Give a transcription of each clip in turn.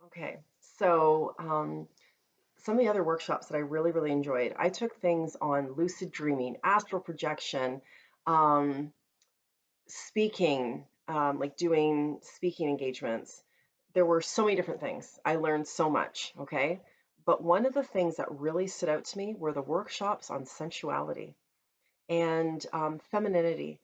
Okay, so some of the other workshops that I really, really enjoyed, I took things on lucid dreaming, astral projection, um, speaking, like doing speaking engagements. There were so many different things. I learned so much, okay? But one of the things that really stood out to me were the workshops on sensuality and femininity.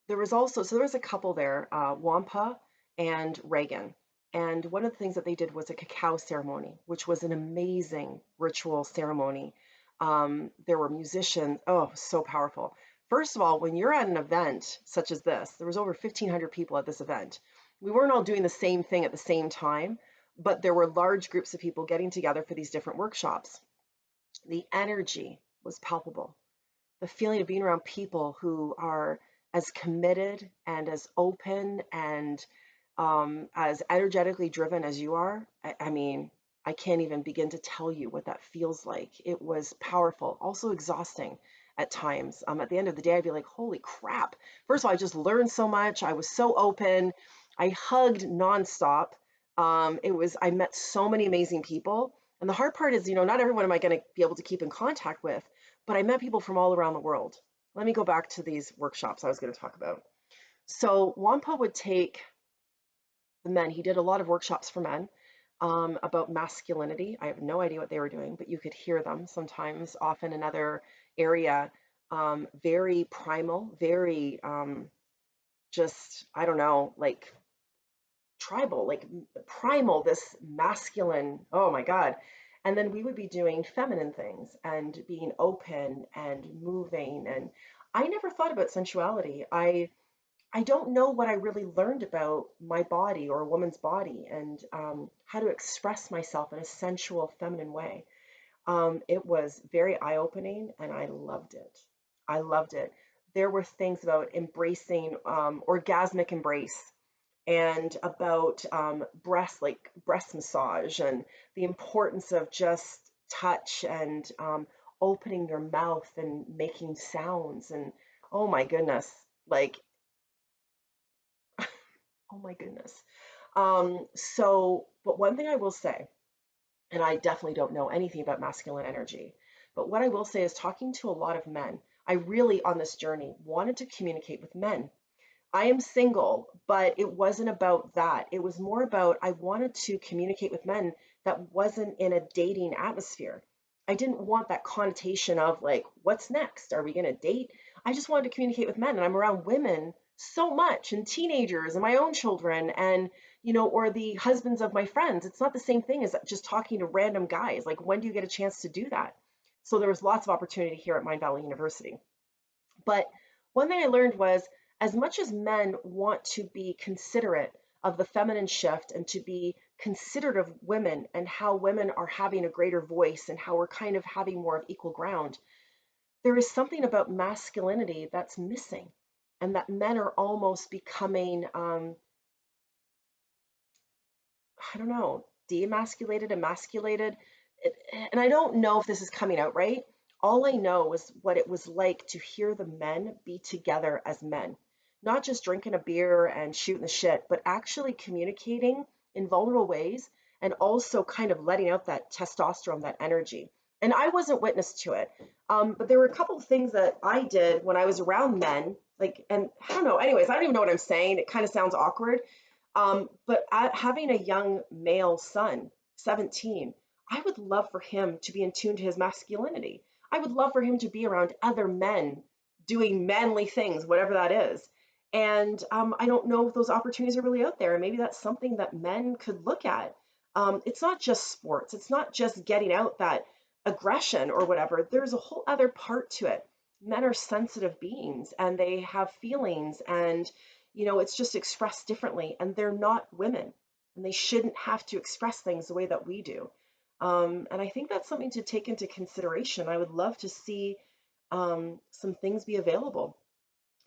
There was also, so there was a couple there, Wampa and Reagan. And one of the things that they did was a cacao ceremony, which was an amazing ritual ceremony. There were musicians. Oh, so powerful. First of all, when you're at an event such as this, there was over 1,500 people at this event. We weren't all doing the same thing at the same time, but there were large groups of people getting together for these different workshops. The energy was palpable. The feeling of being around people who are as committed and as open and as energetically driven as you are. I mean, I can't even begin to tell you what that feels like. It was powerful, also exhausting at times. At the end of the day, I'd be like, holy crap. First of all, I just learned so much. I was so open. I hugged nonstop. I met so many amazing people. And the hard part is, not everyone am I going to be able to keep in contact with, but I met people from all around the world. Let me go back to these workshops I was going to talk about. So Wampa would take the men. He did a lot of workshops for men about masculinity. I have no idea what they were doing, but you could hear them sometimes, often another area, very primal, very just, I don't know, like tribal, like primal, this masculine, oh my God. And then we would be doing feminine things and being open and moving. And I never thought about sensuality. I don't know what I really learned about my body or a woman's body and how to express myself in a sensual, feminine way. It was very eye-opening and I loved it. I loved it. There were things about embracing orgasmic embrace and about like breast massage and the importance of just touch and opening your mouth and making sounds. And oh my goodness, like, oh my goodness. But one thing I will say, and I definitely don't know anything about masculine energy, but what I will say is talking to a lot of men, I really on this journey wanted to communicate with men. I am single, but it wasn't about that. It was more about I wanted to communicate with men that wasn't in a dating atmosphere. I didn't want that connotation of like, what's next? Are we going to date? I just wanted to communicate with men, and I'm around women so much, and teenagers, and my own children, and or the husbands of my friends. It's not the same thing as just talking to random guys. Like, when do you get a chance to do that? So there was lots of opportunity here at Mindvalley University. But one thing I learned was as much as men want to be considerate of the feminine shift and to be considerate of women and how women are having a greater voice and how we're kind of having more of equal ground, there is something about masculinity that's missing and that men are almost becoming, I don't know, demasculated, emasculated. And I don't know if this is coming out right. All I know is what it was like to hear the men be together as men, not just drinking a beer and shooting the shit, but actually communicating in vulnerable ways and also kind of letting out that testosterone, that energy. And I wasn't witness to it. But there were a couple of things that I did when I was around men, like, and I don't know, anyways, I don't even know what I'm saying. It kind of sounds awkward. Having a young male son, 17, I would love for him to be in tune to his masculinity. I would love for him to be around other men doing manly things, whatever that is. And I don't know if those opportunities are really out there. Maybe that's something that men could look at. It's not just sports, it's not just getting out that aggression or whatever. There's a whole other part to it. Men are sensitive beings and they have feelings, and it's just expressed differently, and they're not women, and they shouldn't have to express things the way that we do. And I think that's something to take into consideration. I would love to see some things be available.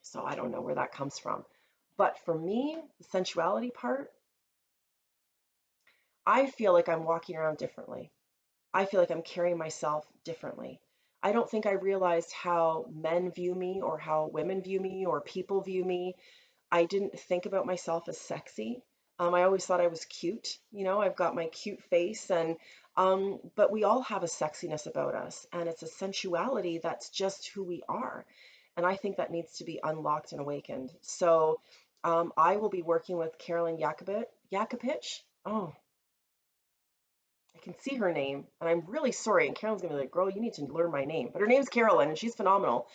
So I don't know where that comes from. But for me, the sensuality part, I feel like I'm walking around differently. I feel like I'm carrying myself differently. I don't think I realized how men view me or how women view me or people view me. I didn't think about myself as sexy. I always thought I was cute. You know, I've got my cute face, and but we all have a sexiness about us, and it's a sensuality that's just who we are. And I think that needs to be unlocked and awakened. So I will be working with Carolyn Yakupich. Oh, I can see her name, and I'm really sorry. And Carolyn's gonna be like, "Girl, you need to learn my name." But her name's Carolyn, and she's phenomenal.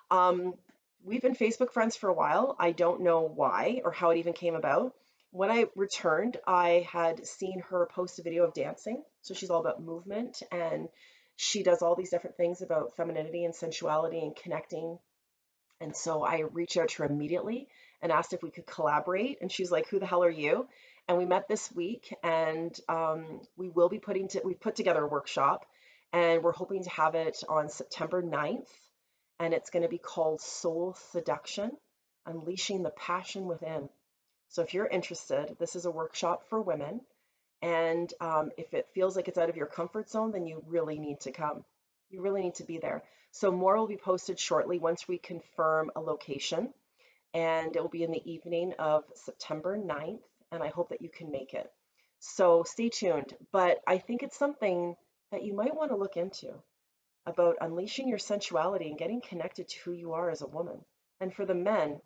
Um, we've been Facebook friends for a while. I don't know why or how it even came about. When I returned, I had seen her post a video of dancing. So she's all about movement, and she does all these different things about femininity and sensuality and connecting. And so I reached out to her immediately and asked if we could collaborate. And she's like, "Who the hell are you?" And we met this week, and we will be we've put together a workshop, and we're hoping to have it on September 9th. And it's going to be called Soul Seduction, Unleashing the Passion Within. So if you're interested, this is a workshop for women. And if it feels like it's out of your comfort zone, then you really need to come. You really need to be there. So more will be posted shortly once we confirm a location, and it will be in the evening of September 9th, and I hope that you can make it. So stay tuned. But I think it's something that you might want to look into about unleashing your sensuality and getting connected to who you are as a woman. And for the men,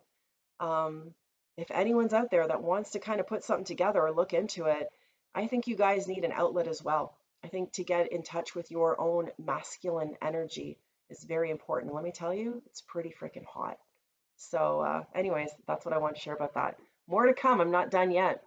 um, if anyone's out there that wants to kind of put something together or look into it, I think you guys need an outlet as well. I think to get in touch with your own masculine energy is very important. Let me tell you, it's pretty freaking hot. So, anyways, that's what I want to share about that. More to come. I'm not done yet.